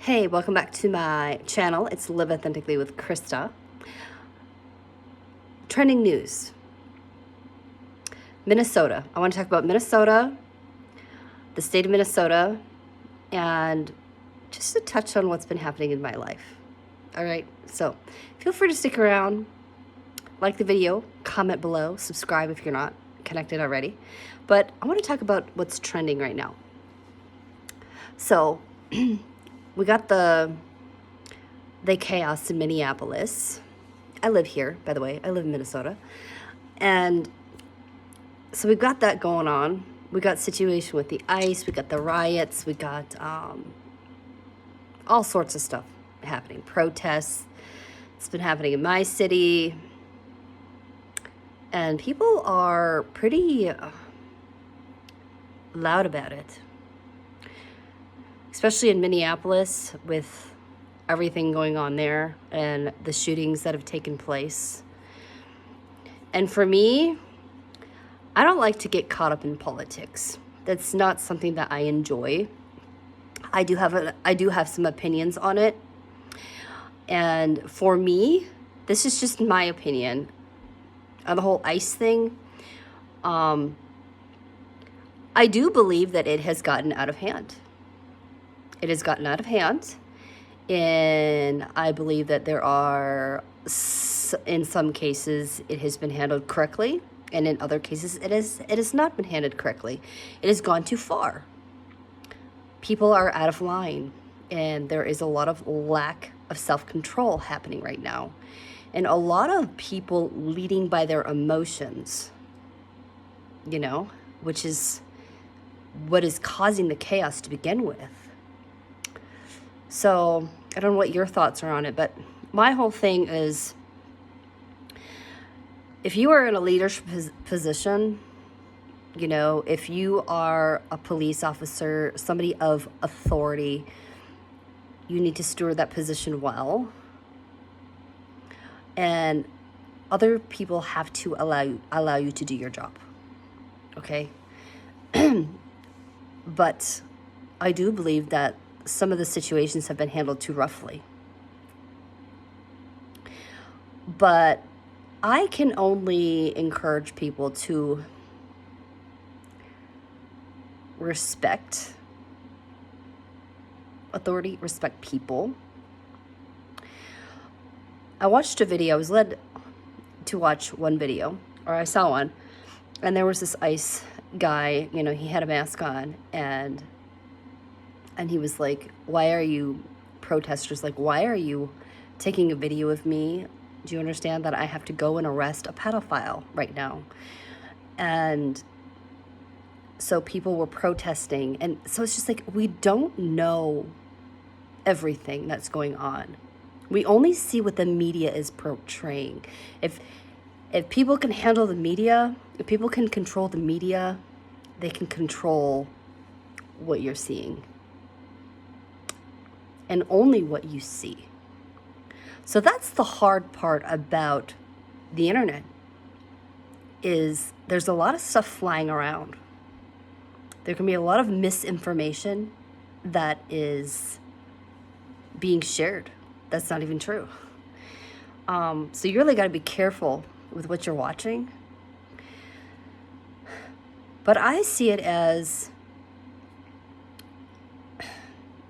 Hey, welcome back to my channel. It's Live Authentically with Krista. Trending news. Minnesota. I want to talk about Minnesota, the state of Minnesota, and just to touch on what's been happening in my life. All right, so feel free to stick around, like the video, comment below, subscribe if you're not connected already. But I want to talk about what's trending right now. So we got the chaos in Minneapolis. I live here, by the way. I live in Minnesota. And so we've got that going on. We got situation with the ICE. We got the riots. We got all sorts of stuff happening. Protests. It's been happening in my city. And people are pretty loud about it. Especially in Minneapolis with everything going on there and the shootings that have taken place. And for me, I don't like to get caught up in politics. That's not something that I enjoy. I do have some opinions on it. And for me, this is just my opinion on the whole ICE thing. I do believe that it has gotten out of hand. It has gotten out of hand. And I believe that there are, in some cases, it has been handled correctly. And in other cases, it has not been handled correctly. It has gone too far. People are out of line. And there is a lot of lack of self-control happening right now. And a lot of people leading by their emotions, which is what is causing the chaos to begin with. So I don't know what your thoughts are on it, but my whole thing is, if you are in a leadership position, if you are a police officer, somebody of authority, you need to steward that position well. And other people have to allow you to do your job. Okay? But I do believe that some of the situations have been handled too roughly. But I can only encourage people to respect authority, respect people. I watched a video. I was led to watch one video, or I saw one, and there was this ICE guy, he had a mask on, and he was like, why are you protesters, why are you taking a video of me? Do you understand that I have to go and arrest a pedophile right now? And so people were protesting. And so it's just we don't know everything that's going on. We only see what the media is portraying. If people can handle the media, if people can control the media, they can control what you're seeing. And only what you see. So that's the hard part about the internet, is there's a lot of stuff flying around. There can be a lot of misinformation that is being shared. That's not even true. So you really got to be careful with what you're watching. But I see it as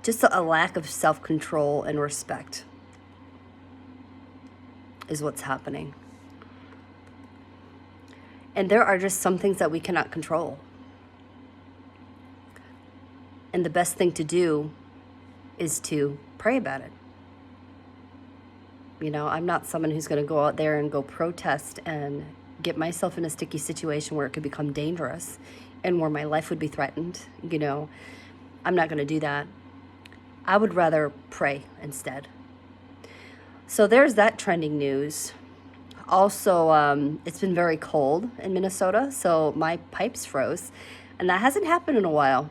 just a lack of self-control and respect is what's happening. And there are just some things that we cannot control. And the best thing to do is to pray about it. I'm not someone who's going to go out there and go protest and get myself in a sticky situation where it could become dangerous and where my life would be threatened. I'm not going to do that. I would rather pray instead. So there's that trending news. Also, it's been very cold in Minnesota, so my pipes froze. And that hasn't happened in a while.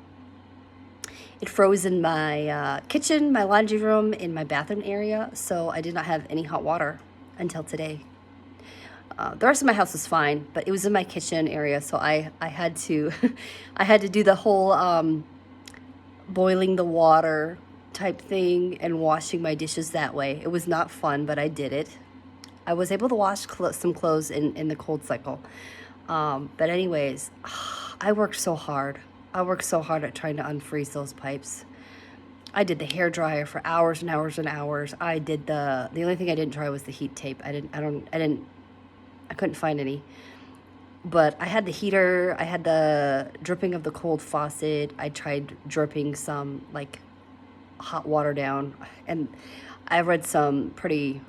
It froze in my kitchen, my laundry room, in my bathroom area, so I did not have any hot water until today. The rest of my house was fine, but it was in my kitchen area, so I had to I had to do the whole boiling the water type thing and washing my dishes that way. It was not fun, but I did it. I was able to wash some clothes in the cold cycle. But anyways, I worked so hard. I worked so hard at trying to unfreeze those pipes. I did the hair dryer for hours and hours and hours. I did the only thing I didn't try was the heat tape. I couldn't find any. But I had the heater, I had the dripping of the cold faucet. I tried dripping some like hot water down, and I read some pretty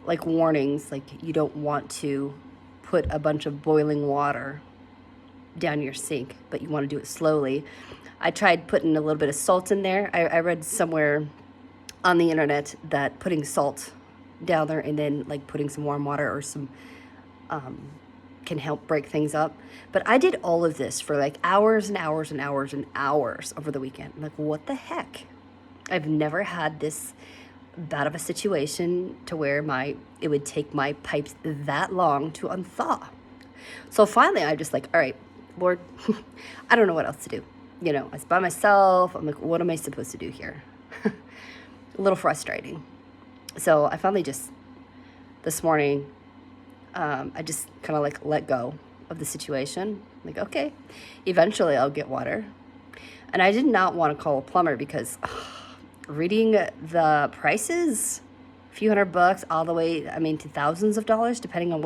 like warnings, like you don't want to put a bunch of boiling water down your sink, but you want to do it slowly. I tried putting a little bit of salt in there. I read somewhere on the internet that putting salt down there and then like putting some warm water or some can help break things up. But I did all of this for like hours and hours and hours and hours over the weekend. I'm like, what the heck? I've never had this bad of a situation to where it would take my pipes that long to unthaw. So finally, I'm just like, all right, Lord, I don't know what else to do. You know, I was by myself. I'm like, what am I supposed to do here? A little frustrating. So I finally just, this morning, I just kind of like let go of the situation. Like, okay, eventually I'll get water. And I did not want to call a plumber because reading the prices, a few $100 all the way, I mean, to thousands of dollars, depending on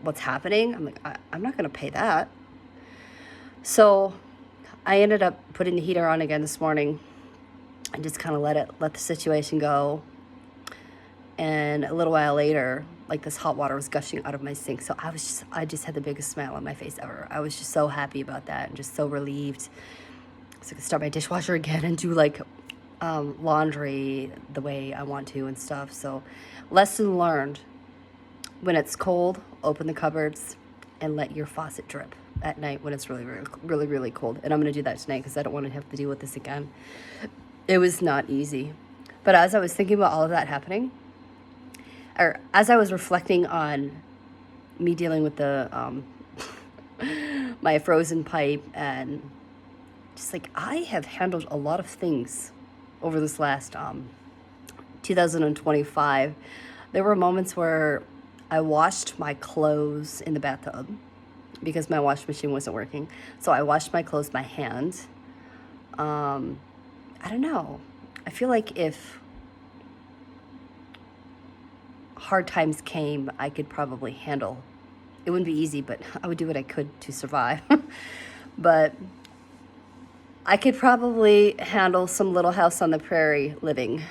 what's happening. I'm like, I'm not going to pay that. So I ended up putting the heater on again this morning and just kind of let the situation go. And a little while later, like this hot water was gushing out of my sink. So I just had the biggest smile on my face ever. I was just so happy about that and just so relieved. So I could start my dishwasher again and do like laundry the way I want to and stuff. So lesson learned, when it's cold, open the cupboards and let your faucet drip at night when it's really, really, really, really cold. And I'm going to do that tonight because I don't want to have to deal with this again. It was not easy. But as I was thinking about all of that happening, or as I was reflecting on me dealing with the my frozen pipe, and just like I have handled a lot of things over this last 2025. There were moments where I washed my clothes in the bathtub because my washing machine wasn't working. So I washed my clothes by hand. I don't know. I feel like if hard times came, I could probably handle. It wouldn't be easy, but I would do what I could to survive. But I could probably handle some Little House on the Prairie living.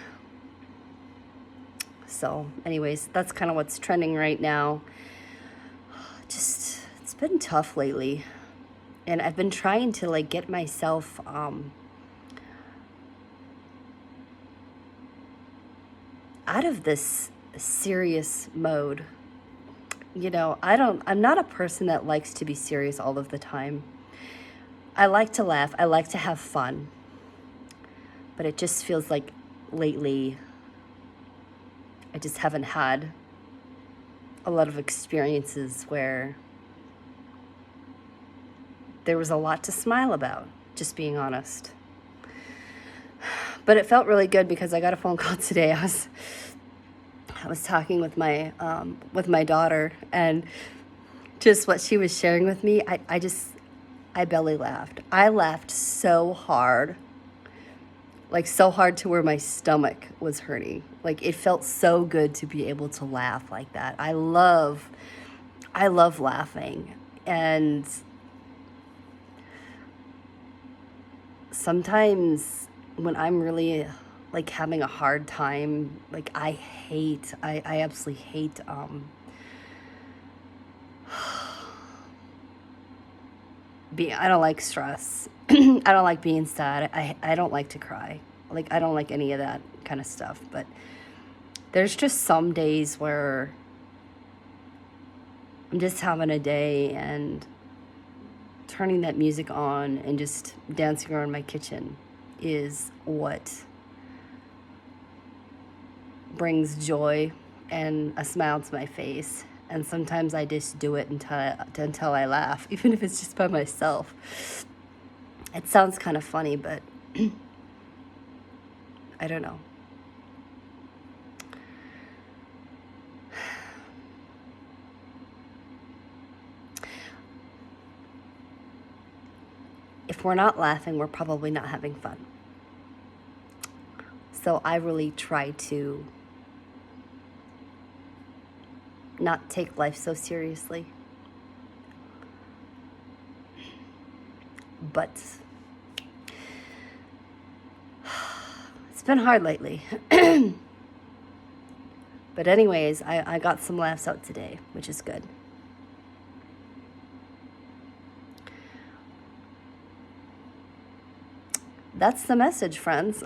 So anyways, that's kind of what's trending right now. Just, it's been tough lately. And I've been trying to like get myself out of this serious mode. You know, I'm not a person that likes to be serious all of the time. I like to laugh. I like to have fun. But it just feels like lately I just haven't had a lot of experiences where there was a lot to smile about, just being honest. But it felt really good because I got a phone call today. I was talking with my daughter, and just what she was sharing with me, I belly laughed. I laughed so hard, like so hard to where my stomach was hurting. Like it felt so good to be able to laugh like that. I love laughing, and sometimes when I'm really like having a hard time, like I absolutely hate I don't like stress. I don't like being sad. I don't like to cry. Like I don't like any of that kind of stuff. But there's just some days where I'm just having a day and turning that music on and just dancing around my kitchen is what brings joy and a smile to my face. And sometimes I just do it until I laugh, even if it's just by myself. It sounds kind of funny, but I don't know. If we're not laughing, we're probably not having fun. So I really try to not take life so seriously. But it's been hard lately. But anyways, I got some laughs out today, which is good. That's the message, friends.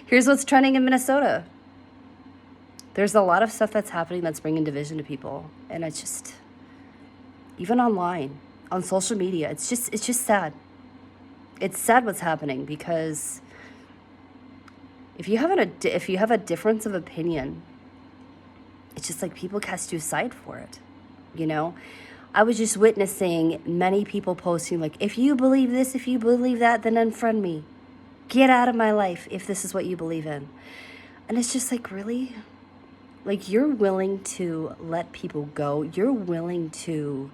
Here's what's trending in Minnesota. There's a lot of stuff that's happening that's bringing division to people. And it's just, even online, on social media, it's just sad. It's sad what's happening, because if you have a difference of opinion, it's just like people cast you aside for it, you know? I was just witnessing many people posting like, if you believe this, if you believe that, then unfriend me. Get out of my life if this is what you believe in. And it's just like, really? Like, you're willing to let people go. You're willing to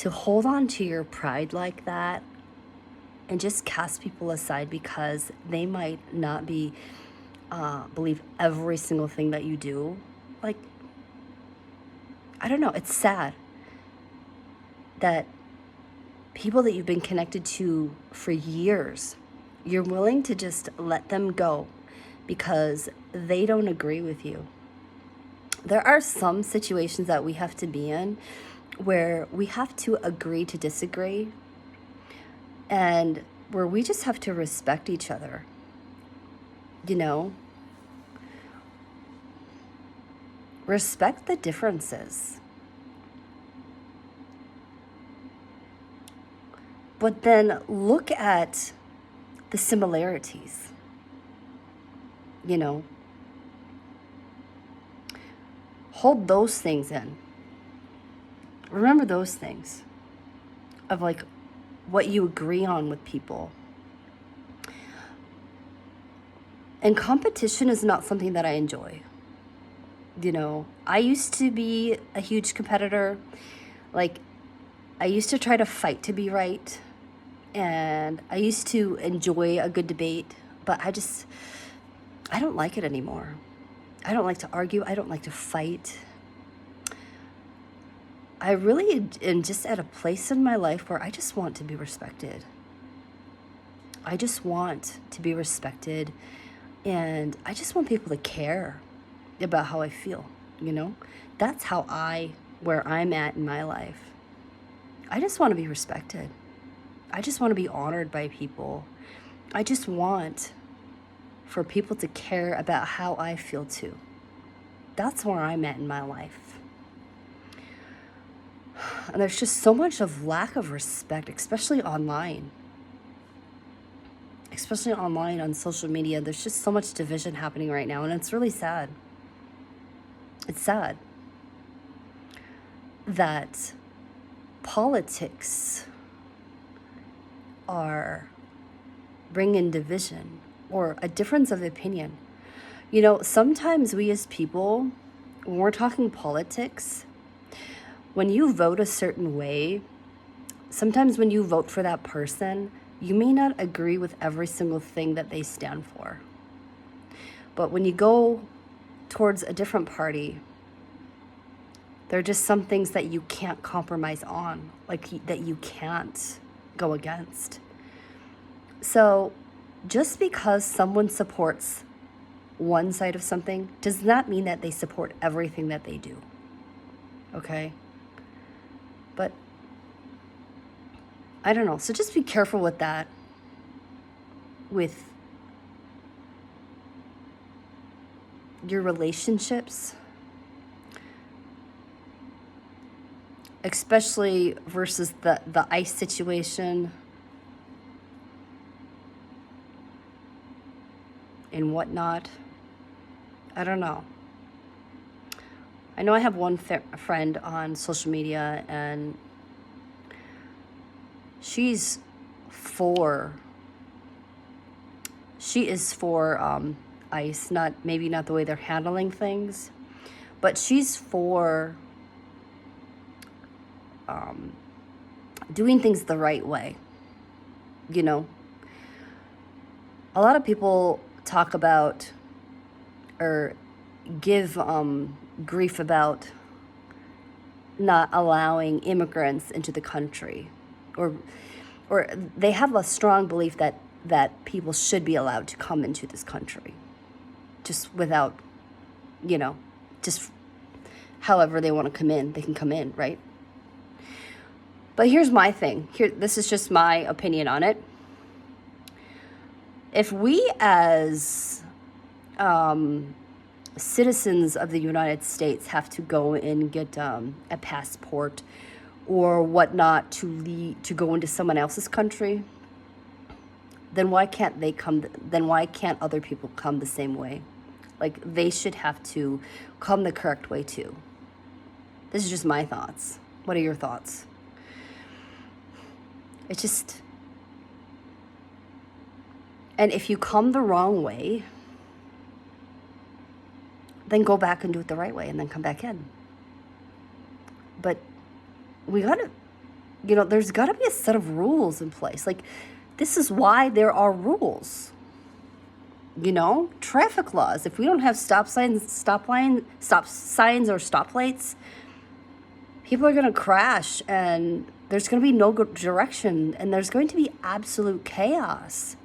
hold on to your pride like that and just cast people aside because they might not believe every single thing that you do. Like, I don't know. It's sad that people that you've been connected to for years, you're willing to just let them go because they don't agree with you. There are some situations that we have to be in where we have to agree to disagree, and where we just have to respect each other, you know? Respect the differences. But then look at the similarities, you know? Hold those things in. Remember those things of like what you agree on with people. And competition is not something that I enjoy. You know, I used to be a huge competitor. Like, I used to try to fight to be right. And I used to enjoy a good debate. But I don't like it anymore. I don't like to argue. I don't like to fight. I really am just at a place in my life where I just want to be respected. I just want to be respected, and I just want people to care about how I feel, you know? That's where I'm at in my life. I just want to be respected. I just want to be honored by people. I just want for people to care about how I feel too. That's where I'm at in my life. And there's just so much of lack of respect, especially online. Especially online on social media. There's just so much division happening right now, and it's really sad. It's sad that politics are bringing division or a difference of opinion. You know, sometimes we as people, when we're talking politics, when you vote a certain way, sometimes when you vote for that person, you may not agree with every single thing that they stand for. But when you go towards a different party, there are just some things that you can't compromise on, like that you can't go against. So just because someone supports one side of something does not mean that they support everything that they do. Okay? But I don't know. So just be careful with that. With your relationships. Especially versus the ICE situation and whatnot. I don't know. I know I have one friend on social media, and she's for She is for ICE, maybe not the way they're handling things, but she's for doing things the right way. You know, a lot of people talk about or give grief about not allowing immigrants into the country, or they have a strong belief that people should be allowed to come into this country just without, just however they want to come in, they can come in, right? But here's my thing. This is just my opinion on it. If we as citizens of the United States have to go and get a passport or whatnot to go into someone else's country, then why can't they come? Then why can't other people come the same way? Like, they should have to come the correct way too. This is just my thoughts. What are your thoughts? It's just, and if you come the wrong way, then go back and do it the right way and then come back in. But we gotta, there's gotta be a set of rules in place. Like, this is why there are rules. Traffic laws. If we don't have stop signs or stoplights, people are gonna crash and there's gonna be no good direction and there's going to be absolute chaos.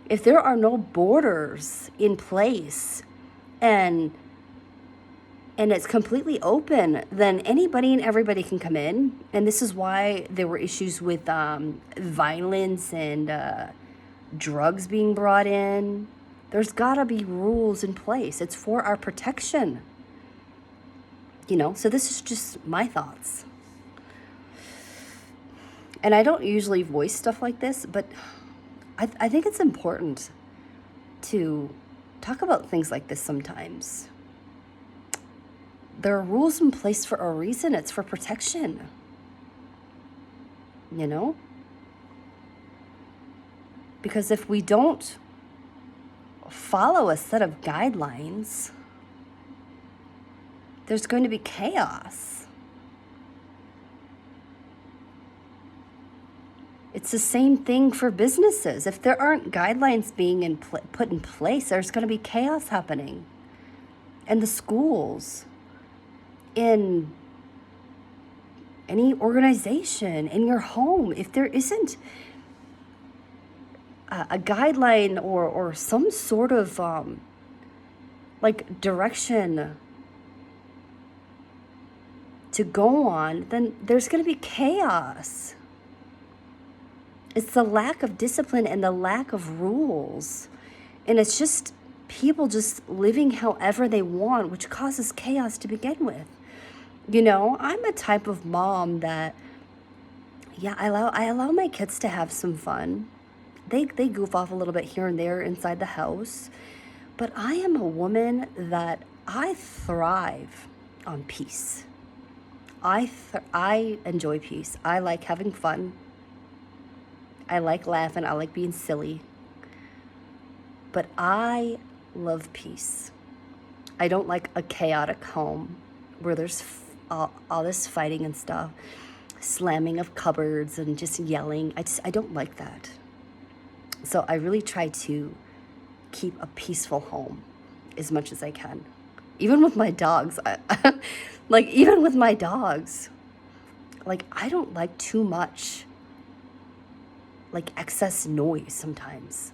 If there are no borders in place and it's completely open, then anybody and everybody can come in. And this is why there were issues with violence and drugs being brought in. There's gotta be rules in place. It's for our protection. So this is just my thoughts. And I don't usually voice stuff like this, but I think it's important to talk about things like this sometimes. There are rules in place for a reason. It's for protection. Because if we don't follow a set of guidelines, there's going to be chaos. It's the same thing for businesses. If there aren't guidelines being put in place, there's going to be chaos happening. And the schools, in any organization, in your home, if there isn't a guideline or some sort of direction to go on, then there's going to be chaos. It's the lack of discipline and the lack of rules. And it's just people just living however they want, which causes chaos to begin with. I'm a type of mom that, I allow my kids to have some fun. They goof off a little bit here and there inside the house. But I am a woman that I thrive on peace. I enjoy peace. I like having fun. I like laughing. I like being silly. But I love peace. I don't like a chaotic home where there's all this fighting and stuff, slamming of cupboards and just yelling. I don't like that. So I really try to keep a peaceful home as much as I can. Even with my dogs, even with my dogs, I don't like too much, excess noise sometimes.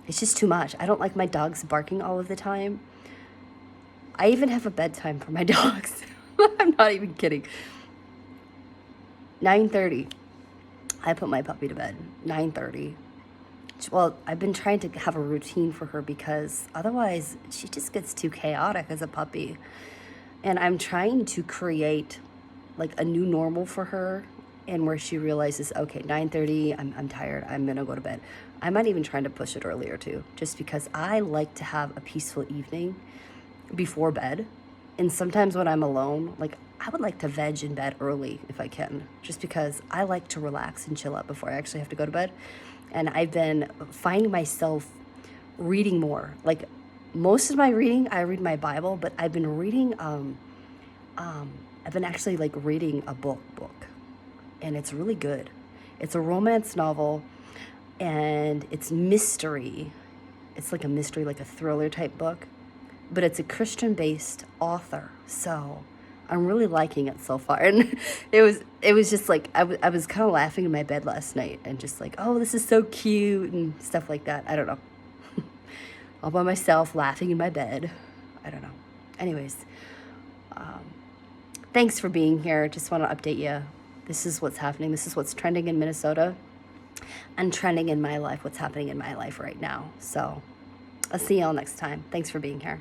It's just too much. I don't like my dogs barking all of the time. I even have a bedtime for my dogs. I'm not even kidding. 9:30. I put my puppy to bed. 9:30. Well, I've been trying to have a routine for her because otherwise she just gets too chaotic as a puppy. And I'm trying to create a new normal for her, and where she realizes, okay, 9:30, I'm tired, I'm gonna go to bed. I'm not even trying to push it earlier too, just because I like to have a peaceful evening before bed. And sometimes when I'm alone, like I would like to veg in bed early if I can, just because I like to relax and chill out before I actually have to go to bed. And I've been finding myself reading more. Like most of my reading, I read my Bible, but I've been reading, I've been actually like reading a book, and it's really good. It's a romance novel, and it's mystery. It's like a mystery, like a thriller type book, but it's a Christian-based author. So I'm really liking it so far. And it was just like I was kind of laughing in my bed last night and just like, oh, this is so cute and stuff like that. I don't know. All by myself laughing in my bed. I don't know. Anyways, thanks for being here. Just want to update you. This is what's happening. This is what's trending in Minnesota and trending in my life, what's happening in my life right now. So I'll see y'all next time. Thanks for being here.